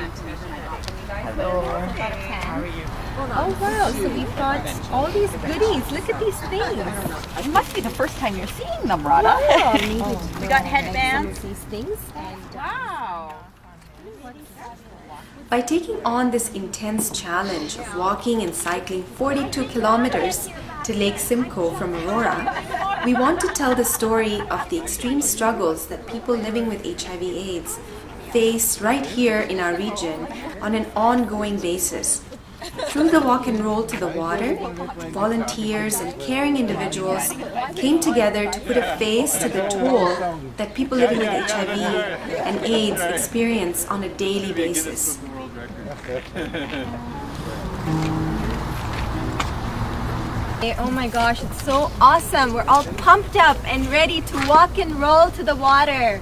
Hello. How are you? Oh wow, so we've got all these goodies. Look at these things. It must be the first time you're seeing them, Radha. Oh, We got headbands. These things. Wow. By taking on this intense challenge of walking and cycling 42 kilometers to Lake Simcoe from Aurora, we want to tell the story of the extreme struggles that people living with HIV/AIDS face right here in our region on an ongoing basis. Through the walk and roll to the water, volunteers and caring individuals came together to put a face to the toll that people living with HIV and AIDS experience on a daily basis. Oh my gosh, it's so awesome. We're all pumped up and ready to walk and roll to the water.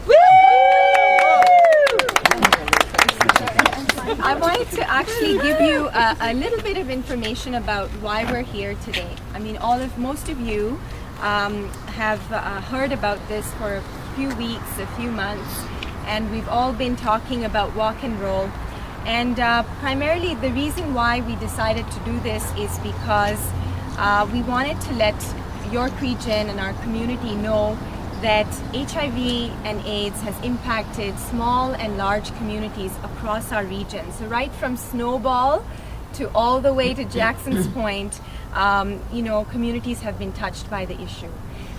I wanted to actually give you a little bit of information about why we're here today. I mean, most of you have heard about this for a few weeks, a few months, and we've all been talking about walk and roll. And primarily the reason why we decided to do this is because we wanted to let York Region and our community know that HIV and AIDS has impacted small and large communities across our region. So right from Snowball to all the way to Jackson's Point, communities have been touched by the issue.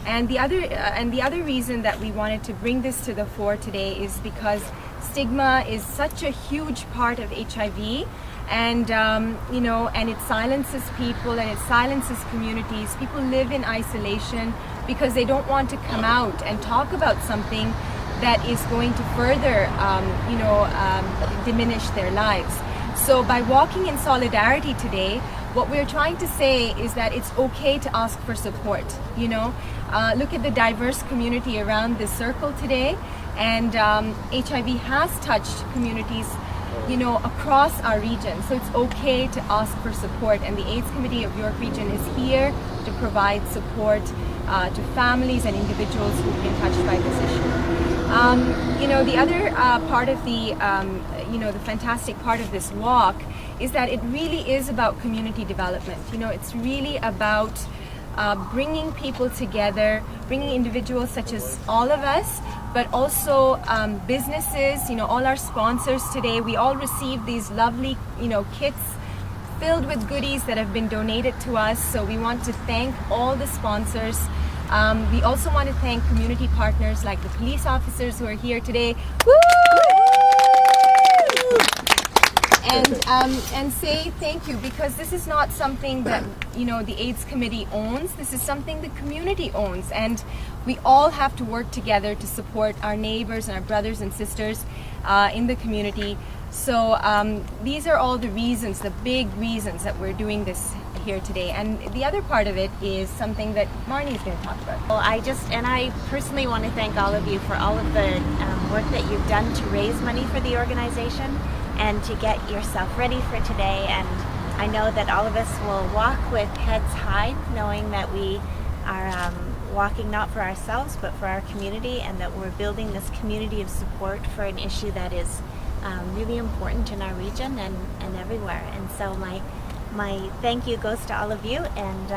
And the other reason that we wanted to bring this to the fore today is because stigma is such a huge part of HIV, and and it silences people and it silences communities. People live in isolation because they don't want to come out and talk about something that is going to further diminish their lives. So by walking in solidarity today, what we're trying to say is that it's okay to ask for support. Look at the diverse community around this circle today, and HIV has touched communities across our region. So it's okay to ask for support, and the AIDS Committee of York Region is here to provide support to families and individuals who've been touched by this issue. The other part of the fantastic part of this walk is that it really is about community development. It's really about bringing people together, bringing individuals such as all of us, but also businesses, all our sponsors today. We all received these lovely, kits filled with goodies that have been donated to us. So we want to thank all the sponsors. We also want to thank community partners like the police officers who are here today. Woo! And say thank you, because this is not something that the AIDS Committee owns. This is something the community owns, and we all have to work together to support our neighbors and our brothers and sisters in the community. So these are all the reasons, the big reasons that we're doing this here today. And the other part of it is something that Marnie is going to talk about. Well, I personally want to thank all of you for all of the work that you've done to raise money for the organization and to get yourself ready for today. And I know that all of us will walk with heads high, knowing that we are walking not for ourselves but for our community, and that we're building this community of support for an issue that is really important in our region and everywhere. And so my thank you goes to all of you, and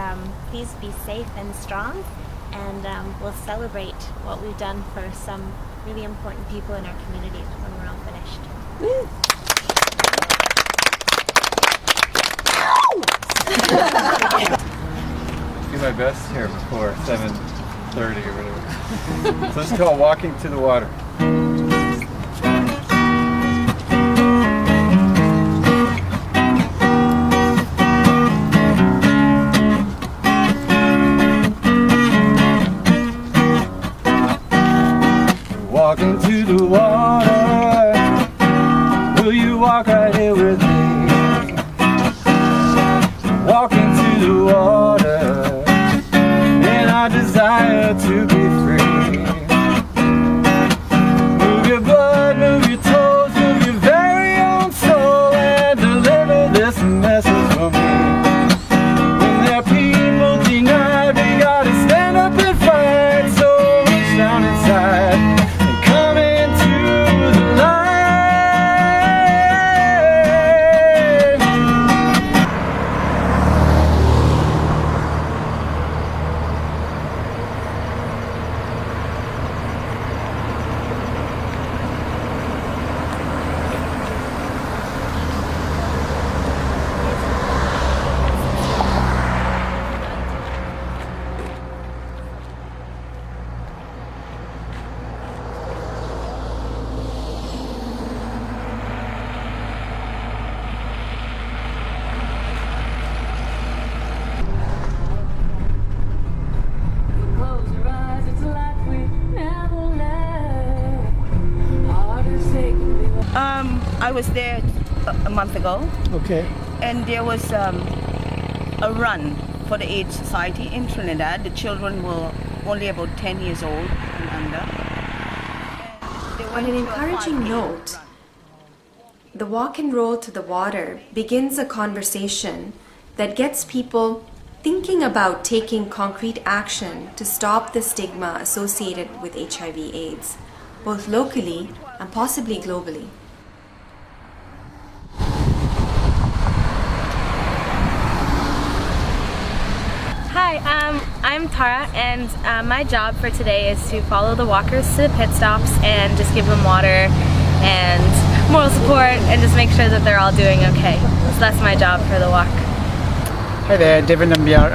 please be safe and strong, and we'll celebrate what we've done for some really important people in our community when we're all finished. Woo! Do my best here before 7:30 or whatever. So it's called Walking to the Water. Walking to the water, will you walk right here with me? Walking to the water, and I desire to be free. Move your blood, move your toes, move your very own soul, and deliver this message for me. When there are people denied, we gotta stand up and fight. So reach down inside and come into the light. was there a month ago, Okay. and there was a run for the AIDS Society in Trinidad. The children were only about 10 years old and under. They On went an to a encouraging 5K note, run. the walk and roll to the water begins a conversation that gets people thinking about taking concrete action to stop the stigma associated with HIV/AIDS, both locally and possibly globally. Hi, I'm Tara, and my job for today is to follow the walkers to the pit stops and just give them water and moral support and just make sure that they're all doing okay. So that's my job for the walk. Hi there, Devin Nambiar.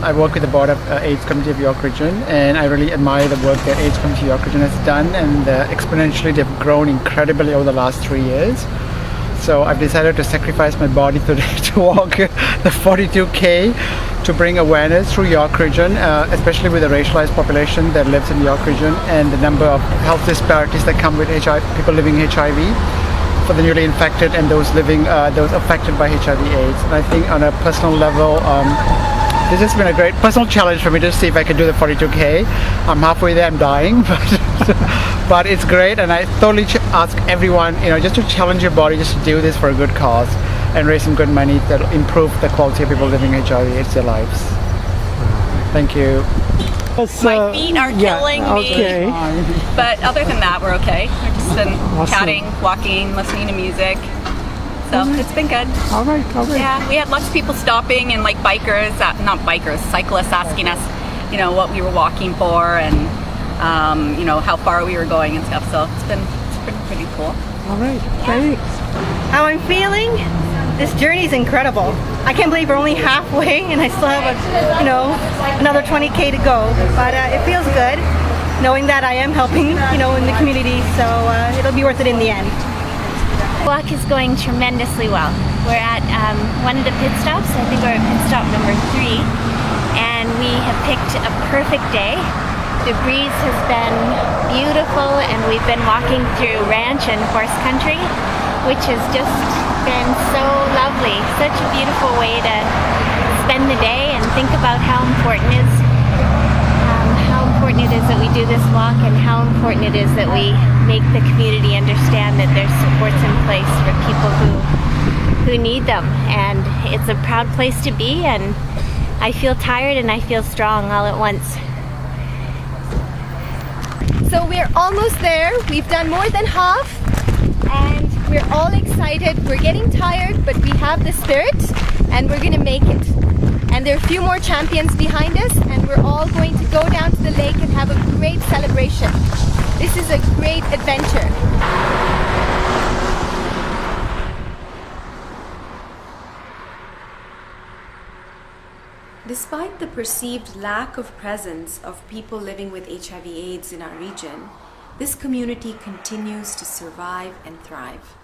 I work with the Board of AIDS Committee of York Region, and I really admire the work that AIDS Committee of York Region has done, and exponentially they've grown incredibly over the last 3 years. So I've decided to sacrifice my body today to walk the 42K to bring awareness through York Region, especially with the racialized population that lives in York Region and the number of health disparities that come with HIV, people living HIV, for the newly infected and those affected by HIV/AIDS. And I think on a personal level, this has been a great personal challenge for me to see if I can do the 42K. I'm halfway there, I'm dying, but it's great, and I totally ask everyone, just to challenge your body, just to do this for a good cause and raise some good money that will improve the quality of people living HIV/AIDS their lives. Thank you. My feet are killing Okay. me. But other than that, we're okay. We've just been chatting, walking, listening to music. So it's been good. All right. Yeah, we had lots of people stopping and like cyclists asking us, what we were walking for and, how far we were going and stuff. So it's been pretty cool. All right. Thanks. How I'm feeling? This journey is incredible. I can't believe we're only halfway and I still have another 20K to go. But it feels good knowing that I am helping, in the community. So it'll be worth it in the end. Walk is going tremendously well. We're at one of the pit stops. I think we're at pit stop number 3, and we have picked a perfect day. The breeze has been beautiful, and we've been walking through ranch and horse country, which has just been so lovely. Such a beautiful way to spend the day and think about how important it is that we do this walk, and how important it is that we make the community understand that there's supports in place for people who need them. And it's a proud place to be, and I feel tired and I feel strong all at once. So we're almost there. We've done more than half and we're all excited. We're getting tired, but we have the spirit and we're gonna make it. And there are a few more champions behind us, and we're all going to go down to the lake and have a great celebration. This is a great adventure. Despite the perceived lack of presence of people living with HIV/AIDS in our region, this community continues to survive and thrive.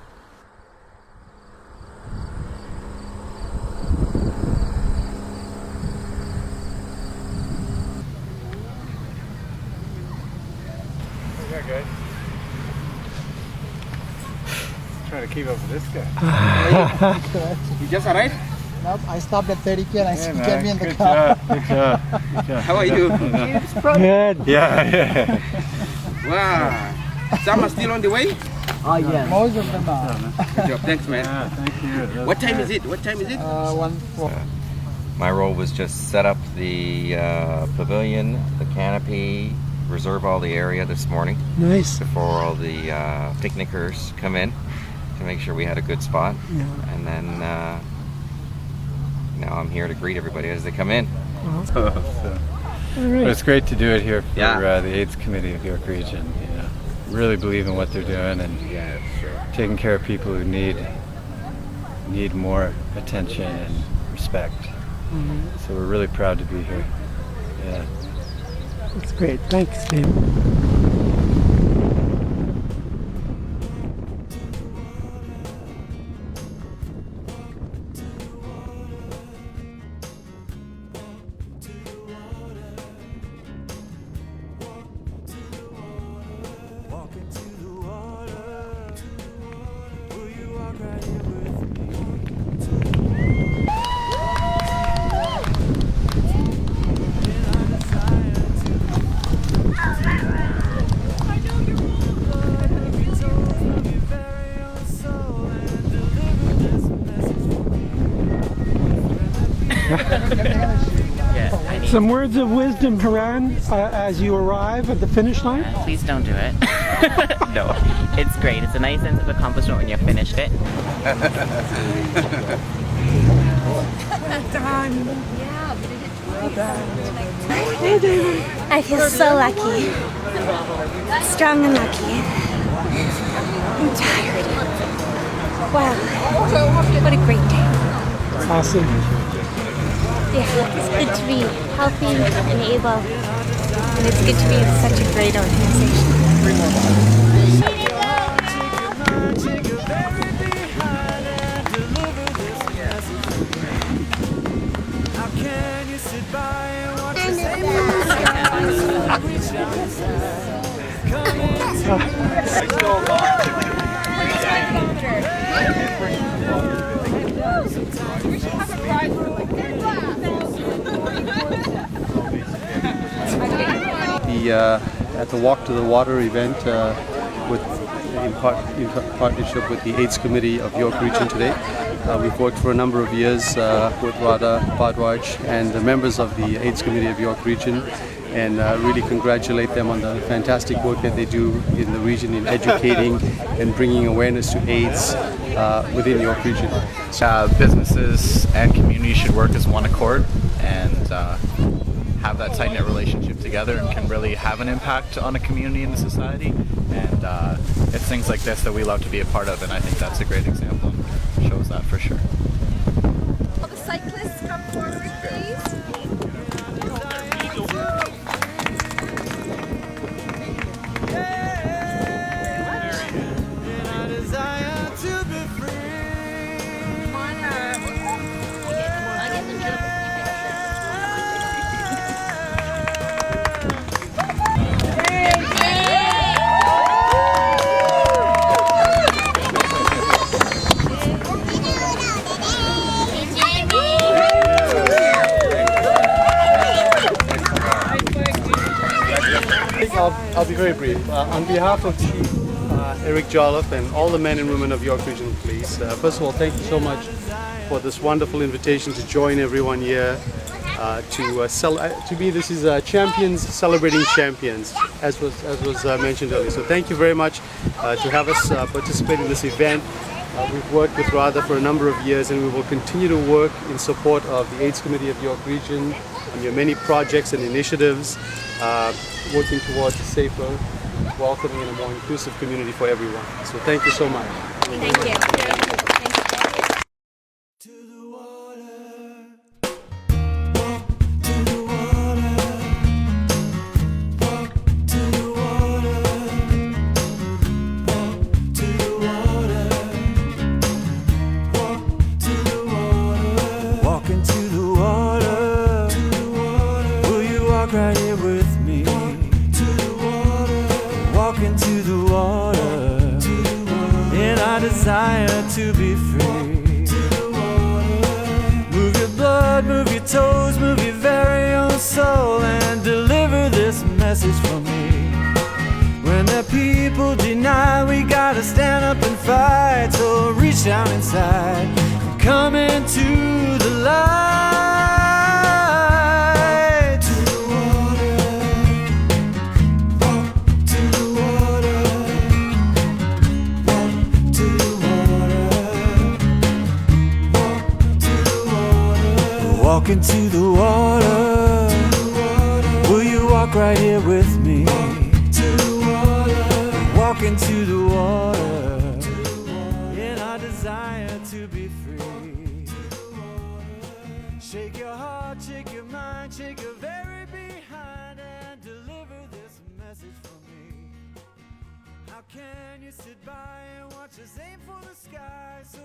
Okay. Trying to keep up with this guy. You just arrived? Nope, I stopped at 30K and I said, man. get me in the Good car. job. Good job. Good job. How are you? Good. Yeah. Wow. Some are still on the way? Oh, yeah. Most of them are. Good job. Thanks, man. Yeah, thank you. What time is it? What time is it? 1-4. My role was just set up the pavilion, the canopy, reserve all the area this morning Nice. before all the picnickers come in to make sure we had a good spot. Yeah. And then now I'm here to greet everybody as they come in. But it's great to do it here for Yeah. the AIDS Committee of York Region. Really believe in what they're doing and taking care of people who need more attention and respect. So we're really proud to be here. Yeah. That's great. Thanks, Dave. Walk into the water. Will you walk Some words of wisdom, Haran, as you arrive at the finish line? Please don't do it. No, it's great. It's a nice sense of accomplishment when you finished it. I feel so lucky. Strong and lucky. I'm tired. Wow. What a great day. Awesome. Yeah, it's good to be healthy and able. And it's good to be in such a great organization. At the Walk to the Water event in partnership with the AIDS Committee of York Region today. We've worked for a number of years with Radha Bhardwaj and the members of the AIDS Committee of York Region, and really congratulate them on the fantastic work that they do in the region in educating and bringing awareness to AIDS within York Region. Businesses and communities should work as one accord and have that tight-knit relationship together, and can really have an impact on a community and the society. And it's things like this that we love to be a part of, and I think that's a great example and shows that for sure. Will the cyclists come forward, please? I'll be very brief. On behalf of Chief Eric Jolliffe and all the men and women of York Regional Police, first of all, thank you so much for this wonderful invitation to join everyone here to be this is champions celebrating champions, as was mentioned earlier. So thank you very much to have us participate in this event. We've worked with Radha for a number of years, and we will continue to work in support of the AIDS Committee of York Region on your many projects and initiatives, working towards a safer, welcoming and a more inclusive community for everyone. So thank you so much. Thank you. Right here with me to the water, walking to the water, in our desire to be free. To the water. Move your blood, move your toes, move your very own soul, and deliver this message from me. When the people deny, we gotta stand up and fight. So reach down inside, come into the light. Walking to the water, will you walk right here with me? To the water, walking to the water, in our desire to be free. Shake your heart, shake your mind, shake your very behind, and deliver this message from me. How can you sit by and watch us aim for the sky? So